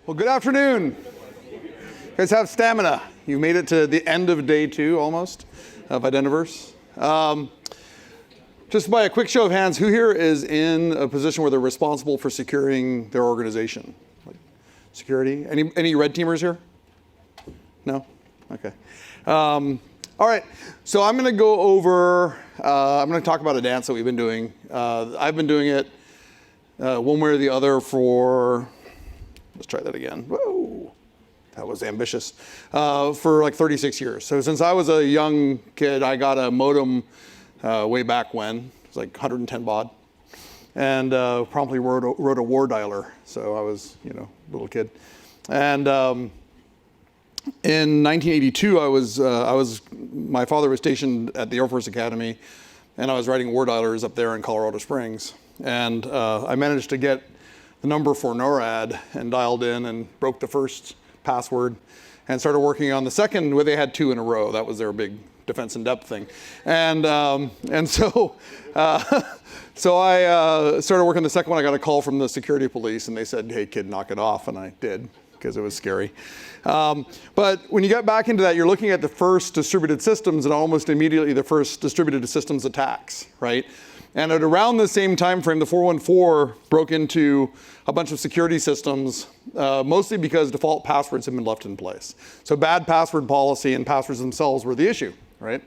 Well, good afternoon. You guys have stamina. You made it to the end of day 2 almost of Identiverse. Just by a quick show of hands, who here is in a position where they're responsible for securing their organization? Like security? Any red teamers here? No? Okay. All right. So I'm going to go over, I'm going to talk about a dance that we've been doing. I've been doing it one way or the other for, let's try that again. Whoa. That was ambitious. For like 36 years. So since I was a young kid, I got a modem way back when. It was like 110 baud. And promptly wrote a war dialer. So I was, a little kid. And in 1982, my father was stationed at the Air Force Academy, and I was writing war dialers up there in Colorado Springs. And I managed to get the number for NORAD and dialed in and broke the first password and started working on the second, where they had 2 in a row. That was their big defense in depth thing. And so I started working the second one. I got a call from the security police, and they said, "Hey, kid, knock it off." And I did, because it was scary. But when you get back into that, you're looking at the first distributed systems and almost immediately the first distributed systems attacks, right? And at around the same time frame, the 414 broke into a bunch of security systems, mostly because default passwords had been left in place. So bad password policy and passwords themselves were the issue, right?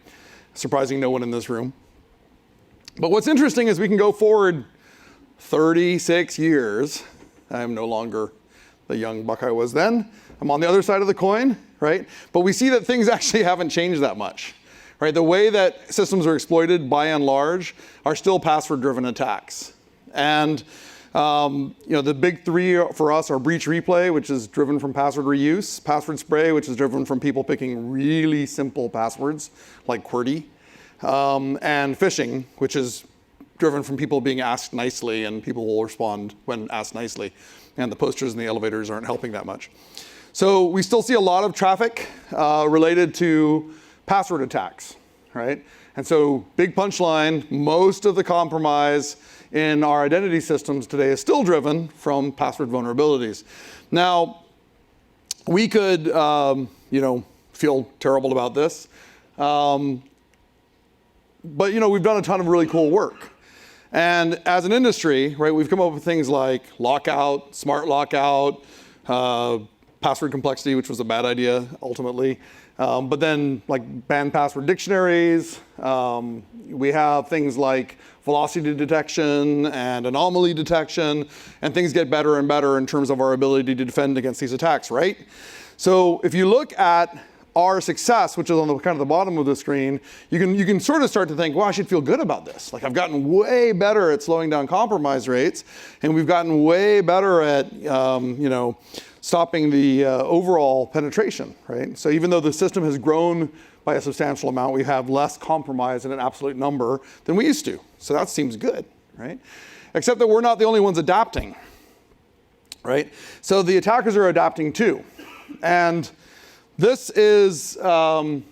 Surprising no one in this room. But what's interesting is we can go forward 36 years. I am no longer the young buck I was then. I'm on the other side of the coin, right? But we see that things actually haven't changed that much. Right, the way that systems are exploited, by and large, are still password-driven attacks. And the big 3 for us are breach replay, which is driven from password reuse, password spray, which is driven from people picking really simple passwords, like QWERTY, and phishing, which is driven from people being asked nicely, and people will respond when asked nicely. And the posters in the elevators aren't helping that much. So we still see a lot of traffic related to password attacks, right? And so big punchline, most of the compromise in our identity systems today is still driven from password vulnerabilities. Now, we could, feel terrible about this. But, we've done a ton of really cool work. And as an industry, right, we've come up with things like lockout, smart lockout, password complexity, which was a bad idea ultimately. But then like banned password dictionaries, we have things like velocity detection and anomaly detection, and things get better and better in terms of our ability to defend against these attacks, right? So if you look at our success, which is on the kind of the bottom of the screen, you can sort of start to think, well, I should feel good about this. Like I've gotten way better at slowing down compromise rates, and we've gotten way better at, stopping the overall penetration, right? So even though the system has grown by a substantial amount, we have less compromise in an absolute number than we used to. So that seems good, right? Except that we're not the only ones adapting, right? So the attackers are adapting too. And this is, kind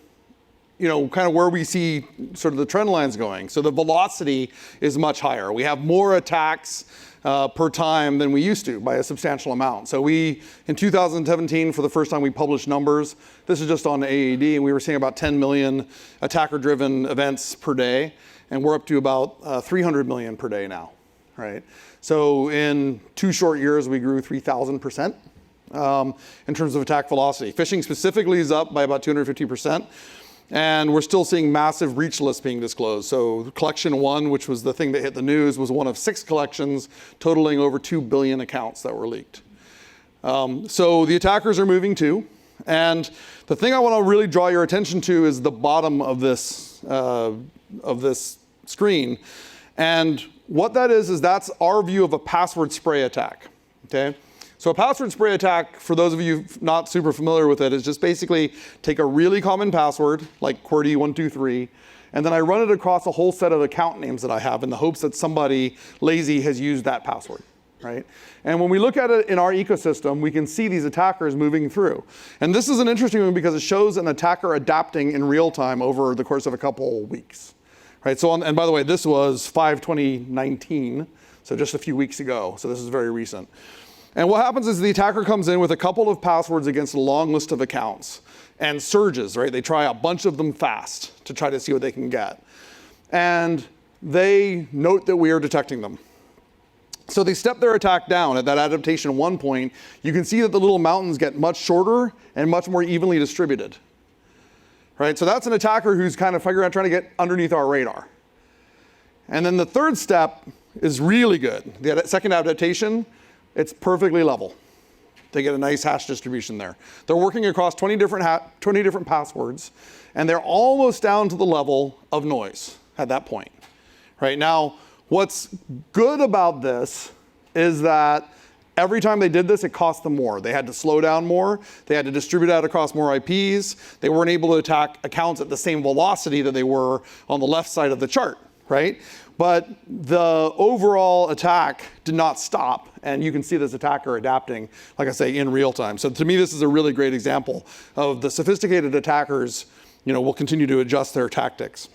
of where we see sort of the trend lines going. So the velocity is much higher. We have more attacks per time than we used to by a substantial amount. So in 2017, for the first time, we published numbers. This is just on AAD, and we were seeing about 10 million attacker-driven events per day, and we're up to about 300 million per day now, right? So in 2 short years, we grew 3,000%. In terms of attack velocity. Phishing specifically is up by about 250%. And we're still seeing massive breach lists being disclosed. So collection 1, which was the thing that hit the news, was one of 6 collections totaling over 2 billion accounts that were leaked. So the attackers are moving too. And the thing I want to really draw your attention to is the bottom of this screen. And what that is that's our view of a password spray attack, okay? So a password spray attack, for those of you not super familiar with it, is just basically take a really common password, like QWERTY123, and then I run it across a whole set of account names that I have in the hopes that somebody lazy has used that password, right? And when we look at it in our ecosystem, we can see these attackers moving through. And this is an interesting one because it shows an attacker adapting in real time over the course of a couple weeks, right? So, and by the way, this was 5/2019, so just a few weeks ago, so this is very recent. And what happens is the attacker comes in with a couple of passwords against a long list of accounts and surges, right? They try a bunch of them fast to try to see what they can get. And they note that we are detecting them. So they step their attack down. At that adaptation 1 point, you can see that the little mountains get much shorter and much more evenly distributed. Right? So that's an attacker who's kind of figuring out trying to get underneath our radar. And then the third step is really good. The second adaptation, it's perfectly level. They get a nice hash distribution there. They're working across 20 different passwords, and they're almost down to the level of noise at that point. Right? Now, what's good about this is that every time they did this, it cost them more. They had to slow down more. They had to distribute out across more IPs. They weren't able to attack accounts at the same velocity that they were on the left side of the chart, right? But the overall attack did not stop. And you can see this attacker adapting, like I say, in real time. So to me, this is a really great example of the sophisticated attackers, will continue to adjust their tactics.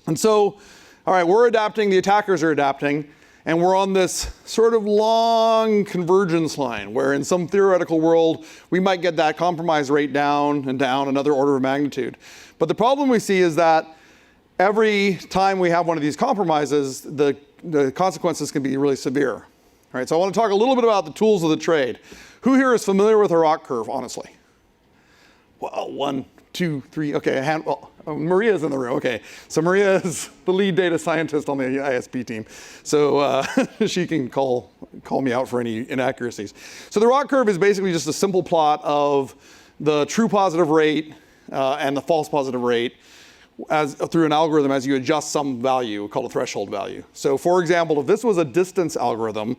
And so, all right, we're adapting, the attackers are adapting. And we're on this sort of long convergence line where in some theoretical world, we might get that compromise rate down and down another order of magnitude. But the problem we see is that every time we have one of these compromises, the consequences can be really severe. All right, so I want to talk a little bit about the tools of the trade. Who here is familiar with a ROC curve, honestly? Well, 1, 2, 3, okay, Maria's in the room, okay. So Maria is the lead data scientist on the ISP team. So she can call me out for any inaccuracies. So the ROC curve is basically just a simple plot of the true positive rate and the false positive rate through an algorithm as you adjust some value called a threshold value. So for example, if this was a distance algorithm,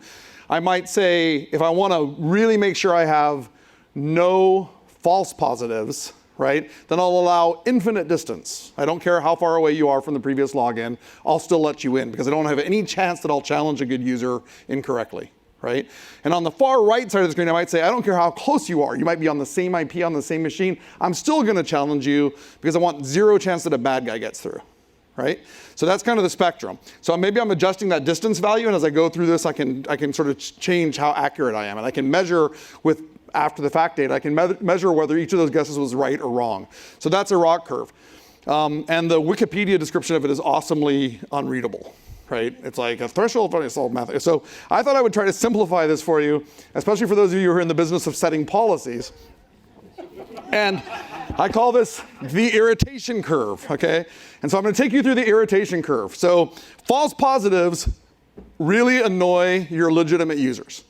I might say if I want to really make sure I have no false positives, right, then I'll allow infinite distance. I don't care how far away you are from the previous login, I'll still let you in because I don't have any chance that I'll challenge a good user incorrectly, right? And on the far right side of the screen, I might say, I don't care how close you are. You might be on the same IP on the same machine. I'm still going to challenge you because I want zero chance that a bad guy gets through, right? So that's kind of the spectrum. So maybe I'm adjusting that distance value, and as I go through this, I can sort of change how accurate I am, and I can measure with after the fact data, I can measure whether each of those guesses was right or wrong. So that's a ROC curve. And the Wikipedia description of it is awesomely unreadable, right? It's like a threshold for solved math. So I thought I would try to simplify this for you, especially for those of you who are in the business of setting policies. And I call this the irritation curve, okay? And so I'm going to take you through the irritation curve. So false positives really annoy your legitimate users,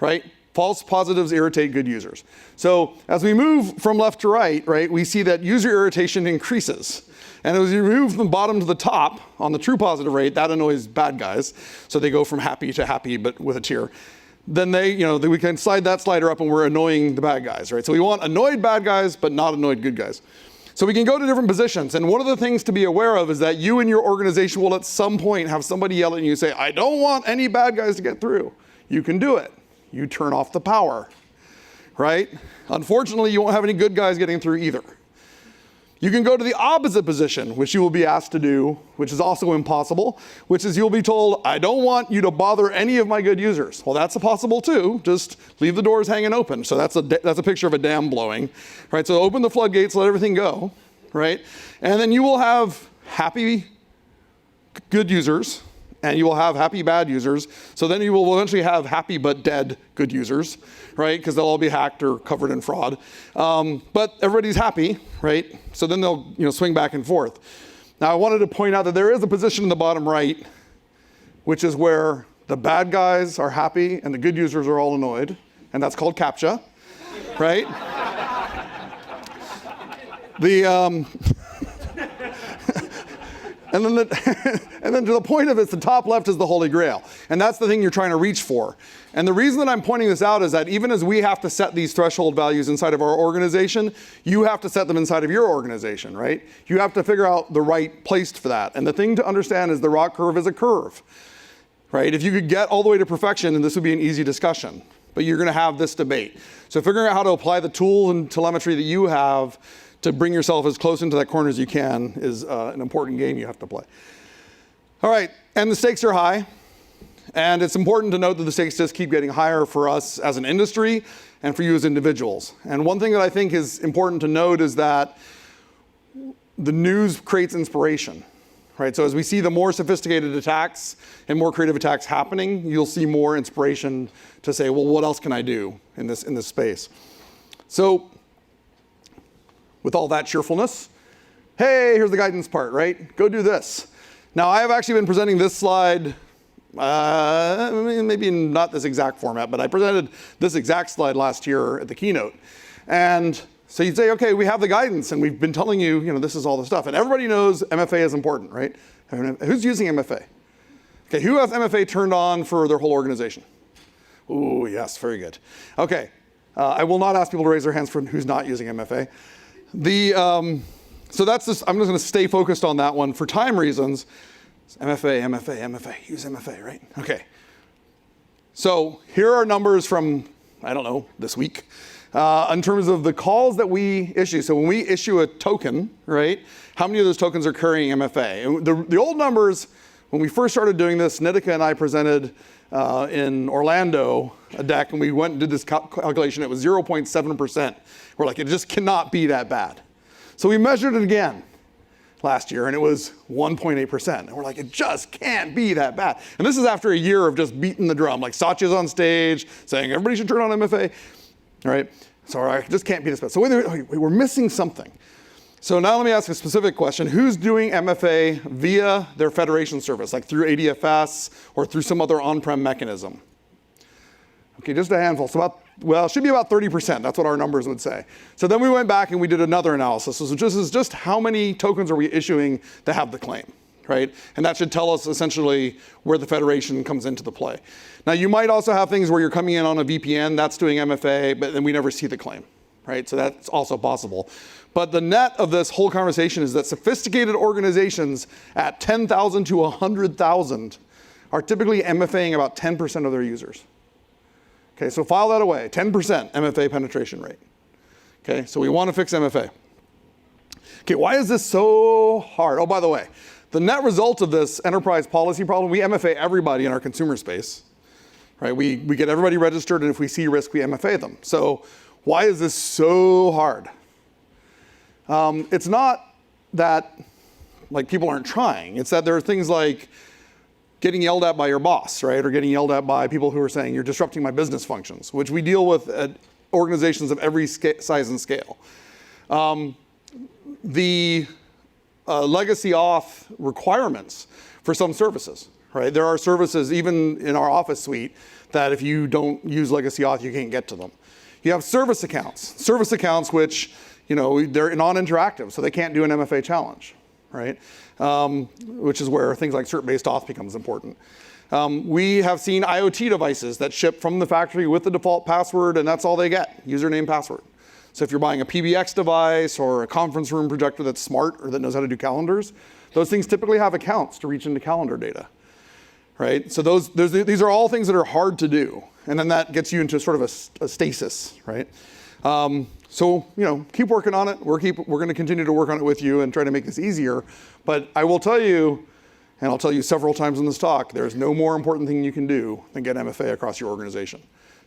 right? False positives irritate good users. So as we move from left to right, we see that user irritation increases. And as we move from the bottom to the top on the true positive rate, that annoys bad guys. So they go from happy to happy, but with a tier. Then we can slide that slider up and we're annoying the bad guys, right? So we want annoyed bad guys, but not annoyed good guys. So we can go to different positions. And one of the things to be aware of is that you and your organization will at some point have somebody yell at you and say, I don't want any bad guys to get through. You can do it. You turn off the power, right? Unfortunately, you won't have any good guys getting through either. You can go to the opposite position, which you will be asked to do, which is also impossible, which is you'll be told, I don't want you to bother any of my good users. Well, that's possible too. Just leave the doors hanging open. So that's a picture of a dam blowing, right? So open the floodgates, let everything go, right? And then you will have happy good users, and you will have happy bad users. So then you will eventually have happy but dead good users, right? Because they'll all be hacked or covered in fraud. But everybody's happy, right? So then they'll swing back and forth. Now I wanted to point out that there is a position in the bottom right, which is where the bad guys are happy and the good users are all annoyed, and that's called CAPTCHA, right? And then to the point of it, the top left is the Holy Grail. And that's the thing you're trying to reach for. And the reason that I'm pointing this out is that even as we have to set these threshold values inside of our organization, you have to set them inside of your organization, right? You have to figure out the right place for that. And the thing to understand is the ROC curve is a curve, right? If you could get all the way to perfection, then this would be an easy discussion. But you're going to have this debate. So figuring out how to apply the tools and telemetry that you have to bring yourself as close into that corner as you can is an important game you have to play. All right, and the stakes are high. And it's important to note that the stakes just keep getting higher for us as an industry and for you as individuals. And one thing that I think is important to note is that the news creates inspiration, right? So as we see the more sophisticated attacks and more creative attacks happening, you'll see more inspiration to say, well, what else can I do in this space? So with all that cheerfulness, hey, here's the guidance part, right? Go do this. Now, I have actually been presenting this slide, maybe not this exact format, but I presented this exact slide last year at the keynote. And so you'd say, okay, we have the guidance, and we've been telling you, this is all the stuff. And everybody knows MFA is important, right? Who's using MFA? Okay, who has MFA turned on for their whole organization? Ooh, yes, very good. Okay, I will not ask people to raise their hands for who's not using MFA. So that's this, I'm just going to stay focused on that one for time reasons. MFA, use MFA, right? Okay. So here are numbers from, I don't know, this week, in terms of the calls that we issue. So when we issue a token, right, how many of those tokens are carrying MFA? And the old numbers, when we first started doing this, Nitika and I presented in Orlando a deck, and we went and did this calculation. It was 0.7%. We're like, it just cannot be that bad. So we measured it again last year, and it was 1.8%. And we're like, it just can't be that bad. And this is after a year of just beating the drum. Like Satya's on stage saying, everybody should turn on MFA. All right, so it just can't be this bad. So we're missing something. So now let me ask a specific question. Who's doing MFA via their federation service, like through Identiverse or through some other on-prem mechanism? Okay, just a handful. So it should be about 30%. That's what our numbers would say. So then we went back and we did another analysis. So this is just how many tokens are we issuing to have the claim, right? And that should tell us essentially where the federation comes into the play. Now you might also have things where you're coming in on a VPN, that's doing MFA, but then we never see the claim, right? So that's also possible. But the net of this whole conversation is that sophisticated organizations at 10,000 to 100,000 are typically MFAing about 10% of their users. Okay, so file that away, 10% MFA penetration rate. Okay, so we want to fix MFA. Okay, why is this so hard? Oh, by the way, the net result of this enterprise policy problem, we MFA everybody in our consumer space, right? We get everybody registered, and if we see risk, we MFA them. So why is this so hard? It's not that like people aren't trying. It's that there are things like getting yelled at by your boss, right? Or getting yelled at by people who are saying, you're disrupting my business functions, which we deal with at organizations of every size and scale. The legacy auth requirements for some services, right? There are services, even in our Office suite, that if you don't use legacy auth, you can't get to them. You have service accounts which, they're non-interactive, so they can't do an MFA challenge, right? Which is where things like cert-based auth becomes important. We have seen IoT devices that ship from the factory with the default password, and that's all they get, username, password. So if you're buying a PBX device or a conference room projector that's smart or that knows how to do calendars, those things typically have accounts to reach into calendar data, right? So these are all things that are hard to do, and then that gets you into sort of a stasis, right? So, keep working on it. We're going to continue to work on it with you and try to make this easier. But I will tell you, and I'll tell you several times in this talk, there's no more important thing you can do than get MFA across your organization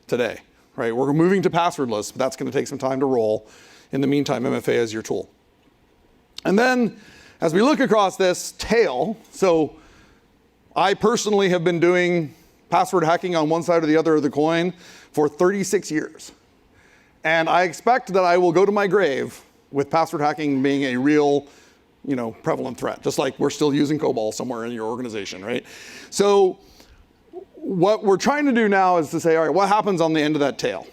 today, right? We're moving to passwordless, but that's going to take some time to roll. In the meantime, MFA is your tool. And then, as we look across this tail, so I personally have been doing password hacking on one side or the other of the coin for 36 years. And I expect that I will go to my grave with password hacking being a real, prevalent threat, just like we're still using COBOL somewhere in your organization, right? So what we're trying to do now is to say, all right, what happens on the end of that tail,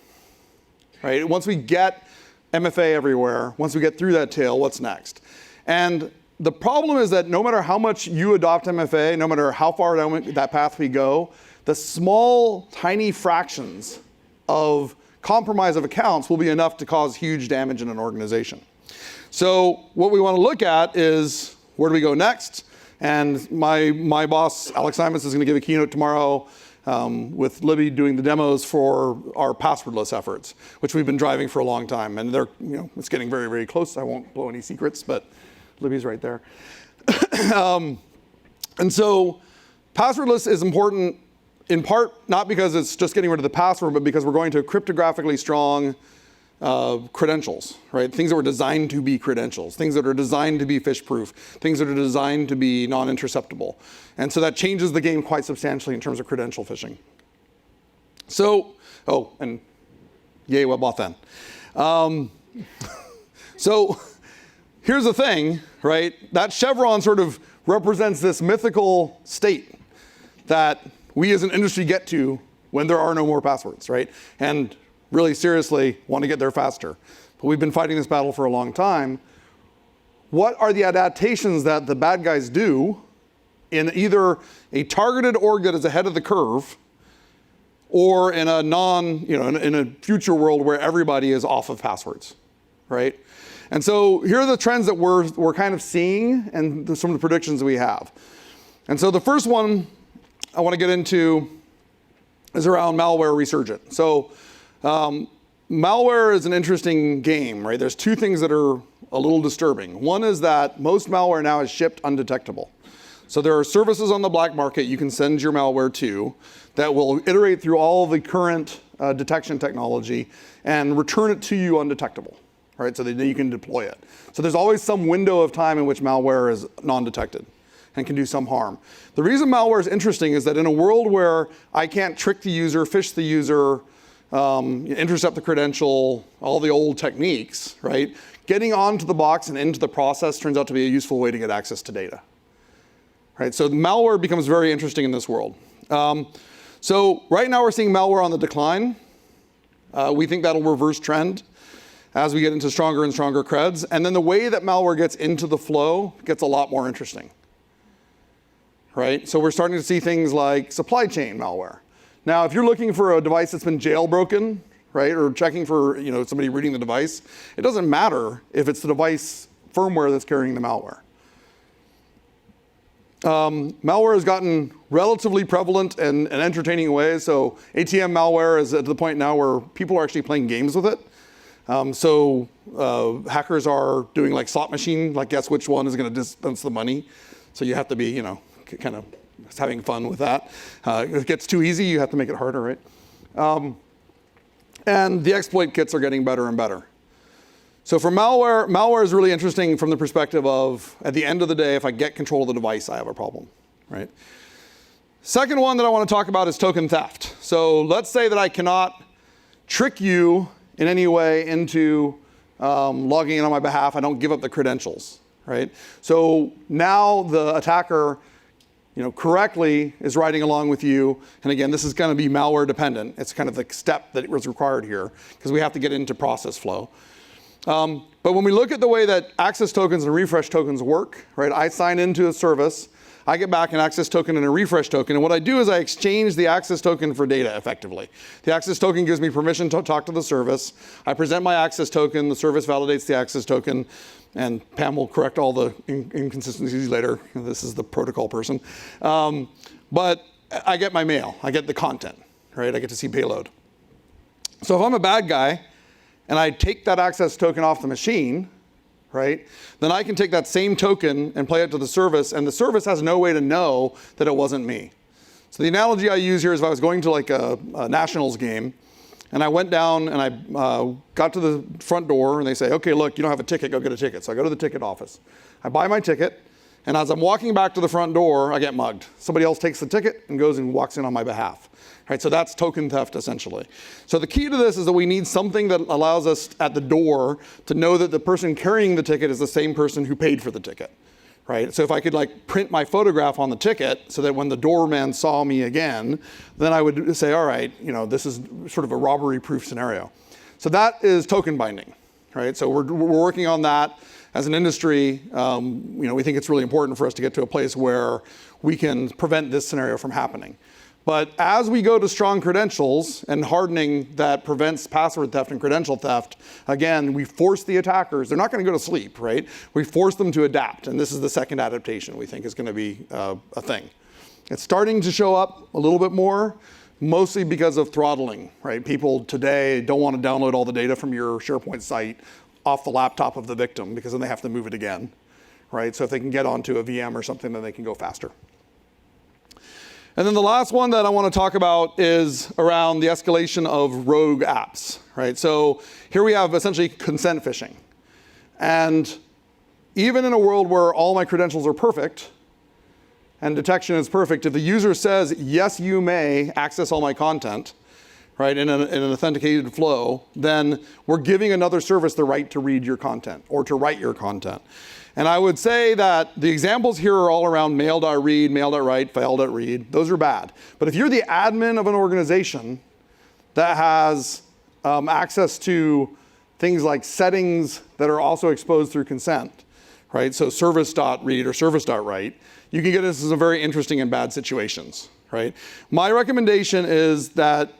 right? Once we get MFA everywhere, once we get through that tail, what's next? And the problem is that no matter how much you adopt MFA, no matter how far down that path we go, the small, tiny fractions of compromise of accounts will be enough to cause huge damage in an organization. So what we want to look at is, where do we go next? And my boss, Alex Simons, is going to give a keynote tomorrow with Libby doing the demos for our passwordless efforts, which we've been driving for a long time. And they're, it's getting very, very close. I won't blow any secrets, but Libby's right there. And so passwordless is important in part, not because it's just getting rid of the password, but because we're going to cryptographically strong credentials, right? Things that were designed to be credentials, things that are designed to be phish-proof, things that are designed to be non-interceptable. And so that changes the game quite substantially in terms of credential phishing. So, and yay, WebAuthn. So here's the thing, right? That chevron sort of represents this mythical state that we as an industry get to when there are no more passwords, right? And really seriously want to get there faster. But we've been fighting this battle for a long time. What are the adaptations that the bad guys do in either a targeted org that is ahead of the curve or in a in a future world where everybody is off of passwords, right? And so here are the trends that we're kind of seeing and some of the predictions that we have. And so the first one I want to get into is around malware resurgent. So malware is an interesting game, right? There's two things that are a little disturbing. One is that most malware now is shipped undetectable. So there are services on the black market you can send your malware to that will iterate through all of the current detection technology and return it to you undetectable, right? So that you can deploy it. So there's always some window of time in which malware is non-detected and can do some harm. The reason malware is interesting is that in a world where I can't trick the user, phish the user, intercept the credential, all the old techniques, right? Getting onto the box and into the process turns out to be a useful way to get access to data, right? So malware becomes very interesting in this world. So right now we're seeing malware on the decline. We think that'll reverse trend as we get into stronger and stronger creds. And then the way that malware gets into the flow gets a lot more interesting, right? So we're starting to see things like supply chain malware. Now, if you're looking for a device that's been jailbroken, right, or checking for somebody reading the device, it doesn't matter if it's the device firmware that's carrying the malware. Malware has gotten relatively prevalent in entertaining ways. So ATM malware is at the point now where people are actually playing games with it. Hackers are doing like slot machine, like guess which one is going to dispense the money. So you have to be, kind of having fun with that. If it gets too easy, you have to make it harder, right? And the exploit kits are getting better and better. So for malware is really interesting from the perspective of, at the end of the day, if I get control of the device, I have a problem, right? Second one that I want to talk about is token theft. So let's say that I cannot trick you in any way into logging in on my behalf. I don't give up the credentials, right? So now the attacker correctly is riding along with you. And again, this is going to be malware dependent. It's kind of the step that was required here because we have to get into process flow. But when we look at the way that access tokens and refresh tokens work, right? I sign into a service, I get back an access token and a refresh token. And what I do is I exchange the access token for data effectively. The access token gives me permission to talk to the service. I present my access token, the service validates the access token, and Pam will correct all the inconsistencies later. This is the protocol person. But I get my mail, I get the content, right? I get to see payload. So if I'm a bad guy and I take that access token off the machine, right? Then I can take that same token and play it to the service, and the service has no way to know that it wasn't me. So the analogy I use here is if I was going to like a Nationals game, and I went down and I got to the front door, and they say, okay, look, you don't have a ticket, go get a ticket. So I go to the ticket office. I buy my ticket, and as I'm walking back to the front door, I get mugged. Somebody else takes the ticket and goes and walks in on my behalf. Right, so that's token theft, essentially. So the key to this is that we need something that allows us at the door to know that the person carrying the ticket is the same person who paid for the ticket. Right? So if I could like print my photograph on the ticket so that when the doorman saw me again, then I would say, all right, this is sort of a robbery-proof scenario. So that is token binding. Right? So we're working on that as an industry. We think it's really important for us to get to a place where we can prevent this scenario from happening. But as we go to strong credentials and hardening that prevents password theft and credential theft, again, we force the attackers. They're not going to go to sleep, right? We force them to adapt. And this is the second adaptation we think is going to be a thing. It's starting to show up a little bit more, mostly because of throttling, right? People today don't want to download all the data from your SharePoint site off the laptop of the victim because then they have to move it again, right? So if they can get onto a VM or something, then they can go faster. And then the last one that I want to talk about is around the escalation of rogue apps, right? So here we have essentially consent phishing. And even in a world where all my credentials are perfect and detection is perfect, if the user says, yes, you may access all my content, right, in an authenticated flow, then we're giving another service the right to read your content or to write your content. And I would say that the examples here are all around mail.read, mail.write, file.read. Those are bad. But if you're the admin of an organization that has access to things like settings that are also exposed through consent, right? So service.read or service.write, you can get into some very interesting and bad situations, right? My recommendation is that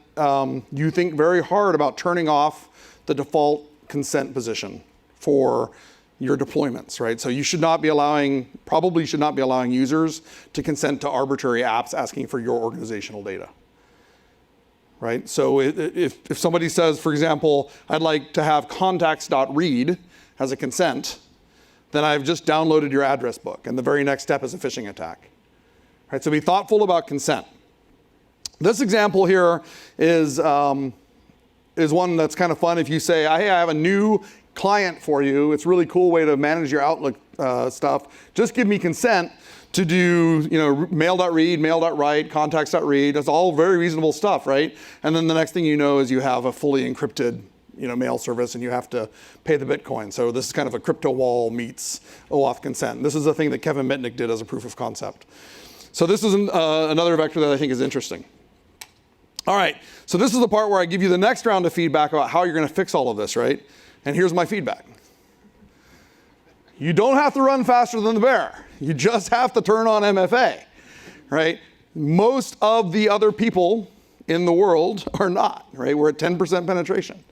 you think very hard about turning off the default consent position for your deployments, right? So you should not be allowing, probably should not be allowing users to consent to arbitrary apps asking for your organizational data, right? So if somebody says, for example, I'd like to have contacts.read as a consent, then I've just downloaded your address book, and the very next step is a phishing attack, right? So be thoughtful about consent. This example here is one that's kind of fun. If you say, hey, I have a new client for you, it's a really cool way to manage your Outlook stuff. Just give me consent to do, mail.read, mail.write, contacts.read. That's all very reasonable stuff, right? And then the next thing you know is you have a fully encrypted mail service and you have to pay the Bitcoin. So this is kind of a crypto wall meets OAuth consent. This is a thing that Kevin Mitnick did as a proof of concept. So this is another vector that I think is interesting. All right, so this is the part where I give you the next round of feedback about how you're going to fix all of this, right? And here's my feedback. You don't have to run faster than the bear. You just have to turn on MFA, right? Most of the other people in the world are not, right? We're at 10% penetration.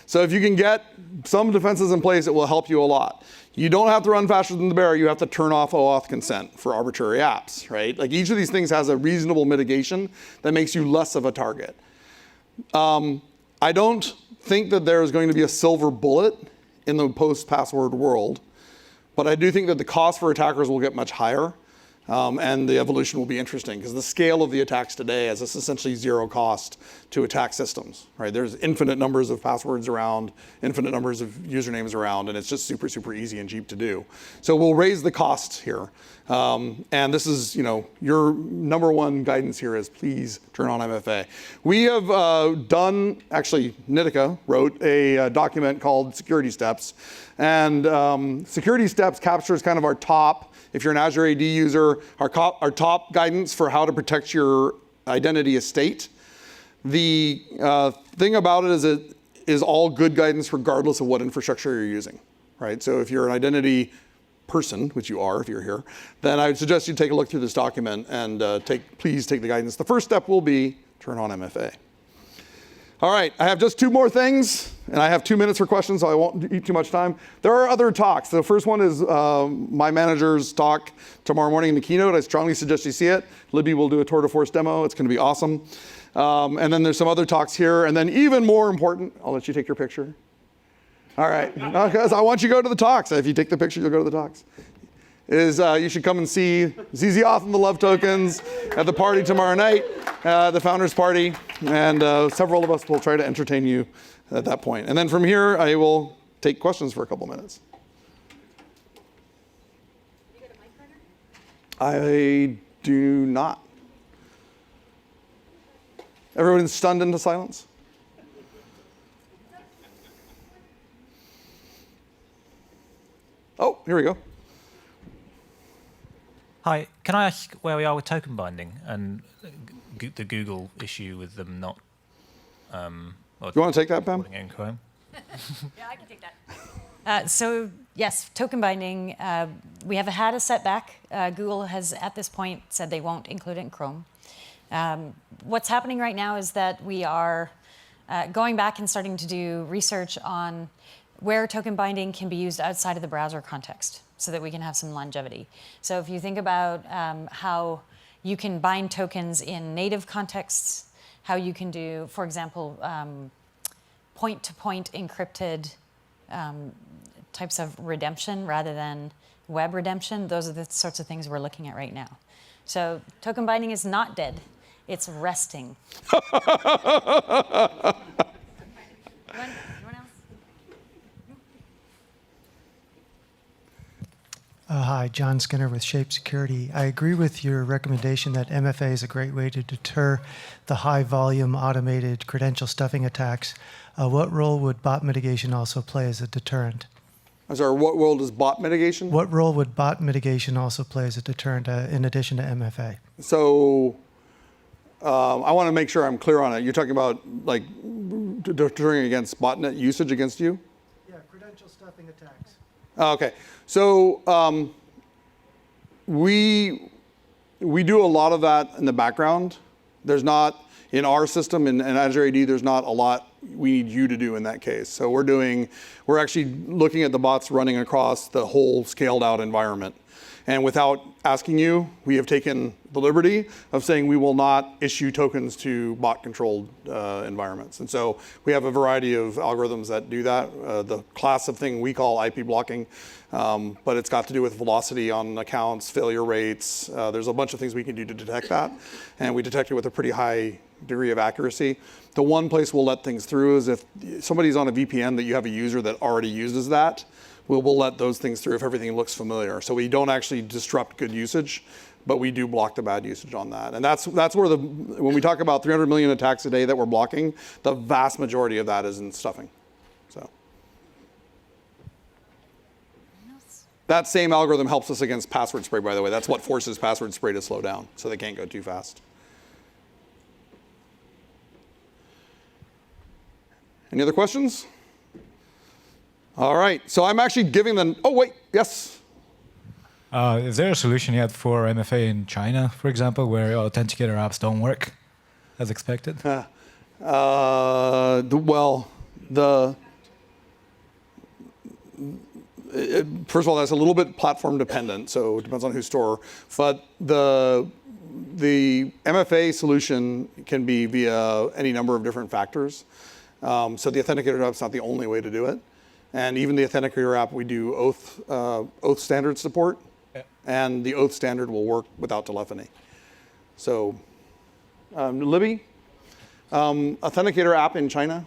So if you can get some defenses in place, it will help you a lot. You don't have to run faster than the bear. You have to turn off OAuth consent for arbitrary apps, right? Like each of these things has a reasonable mitigation that makes you less of a target. I don't think that there is going to be a silver bullet in the post-password world, but I do think that the cost for attackers will get much higher, and the evolution will be interesting because the scale of the attacks today is essentially zero cost to attack systems, right? There's infinite numbers of passwords around, infinite numbers of usernames around, and it's just super, super easy and cheap to do. So we'll raise the cost here. And this is, your number one guidance here is please turn on MFA. We have done, actually, Nitika wrote a document called Security Steps. And Security Steps captures kind of our top, if you're an Azure AD user, our top guidance for how to protect your identity estate. The thing about it is it is all good guidance regardless of what infrastructure you're using, right? So if you're an identity person, which you are if you're here, then I would suggest you take a look through this document and please take the guidance. The first step will be turn on MFA. All right, I have just two more things, and I have 2 minutes for questions, so I won't eat too much time. There are other talks. The first one is my manager's talk tomorrow morning in the keynote. I strongly suggest you see it. Libby will do a tour de force demo. It's going to be awesome. And then there's some other talks here. And then even more important, I'll let you take your picture. All right, because I want you to go to the talks. If you take the picture, you'll go to the talks. You should come and see ZZ Off and the Love Tokens at the party tomorrow night, the founders party, and several of us will try to entertain you at that point. And then from here, I will take questions for a couple minutes. You got a mic runner? I do not. Everyone's stunned into silence? Oh, here we go. Hi, can I ask where we are with token binding and the Google issue with them not... You want to take that, Pam? In Chrome? Yeah, I can take that. So yes, token binding, we have had a setback. Google has at this point said they won't include it in Chrome. What's happening right now is that we are going back and starting to do research on where token binding can be used outside of the browser context so that we can have some longevity. So if you think about how you can bind tokens in native contexts, how you can do, for example, point-to-point encrypted types of redemption rather than web redemption, those are the sorts of things we're looking at right now. So token binding is not dead. It's resting. Anyone else? Hi, John Skinner with Shape Security. I agree with your recommendation that MFA is a great way to deter the high-volume automated credential stuffing attacks. What role would bot mitigation also play as a deterrent? I'm sorry, what role does bot mitigation? What role would bot mitigation also play as a deterrent in addition to MFA? So I want to make sure I'm clear on it. You're talking about like deterring against botnet usage against you? Yeah, credential stuffing attacks. Okay, so we do a lot of that in the background. There's not, in our system, in Azure AD, there's not a lot we need you to do in that case. So we're actually looking at the bots running across the whole scaled out environment. And without asking you, we have taken the liberty of saying we will not issue tokens to bot-controlled environments. And so we have a variety of algorithms that do that. The class of thing we call IP blocking, but it's got to do with velocity on accounts, failure rates. There's a bunch of things we can do to detect that. And we detect it with a pretty high degree of accuracy. The one place we'll let things through is if somebody's on a VPN that you have a user that already uses that, we'll let those things through if everything looks familiar. So we don't actually disrupt good usage, but we do block the bad usage on that. And that's where when we talk about 300 million attacks a day that we're blocking, the vast majority of that is in stuffing. So that same algorithm helps us against password spray, by the way. That's what forces password spray to slow down, so they can't go too fast. Any other questions? All right, so I'm actually giving them, oh wait, yes? Is there a solution yet for MFA in China, for example, where authenticator apps don't work as expected? First of all, that's a little bit platform dependent, so it depends on whose store. But the MFA solution can be via any number of different factors. So the authenticator app's not the only way to do it. And even the authenticator app, we do oath standard support, and the oath standard will work without telephony. So, Libby, authenticator app in China?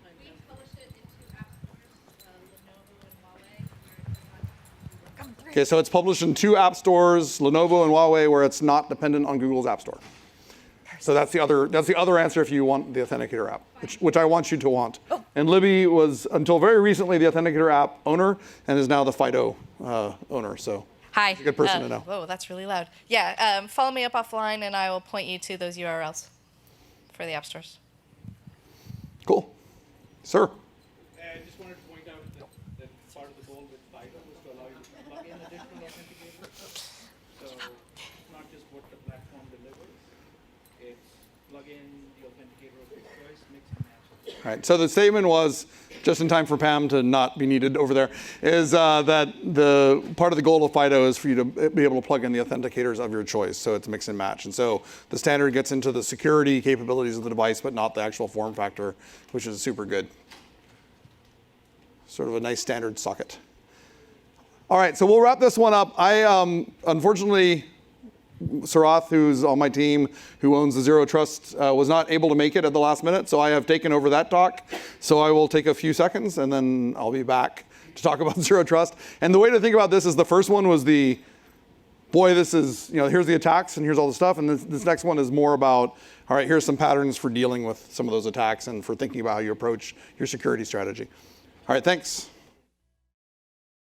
We publish it in 2 app stores, Lenovo and Huawei. Okay, so it's published in 2 app stores, Lenovo and Huawei, where it's not dependent on Google's App Store. So that's the other answer if you want the authenticator app, which I want you to want. Oh. And Libby was, until very recently, the authenticator app owner and is now the FIDO owner. So Hi. a good person to know. Whoa, that's really loud. Yeah, follow me up offline and I will point you to those URLs for the app stores. Cool. Sir. I just wanted to point out that part of the goal with FIDO was to allow you to plug in additional authenticators. So it's not just what the platform delivers. It's plug in the authenticator of your choice, mix and match. All right, so the statement was, just in time for Pam to not be needed over there, is that the part of the goal of FIDO is for you to be able to plug in the authenticators of your choice, so it's mix and match. And so the standard gets into the security capabilities of the device, but not the actual form factor, which is super good. Sort of a nice standard socket. All right, so we'll wrap this one up. Unfortunately, Sarath, who's on my team, who owns the Zero Trust, was not able to make it at the last minute, so I have taken over that talk. So I will take a few seconds, and then I'll be back to talk about Zero Trust. And the way to think about this is the first one was this is, here's the attacks, and here's all the stuff. And this next one is more about, all right, here's some patterns for dealing with some of those attacks and for thinking about how you approach your security strategy. All right, thanks.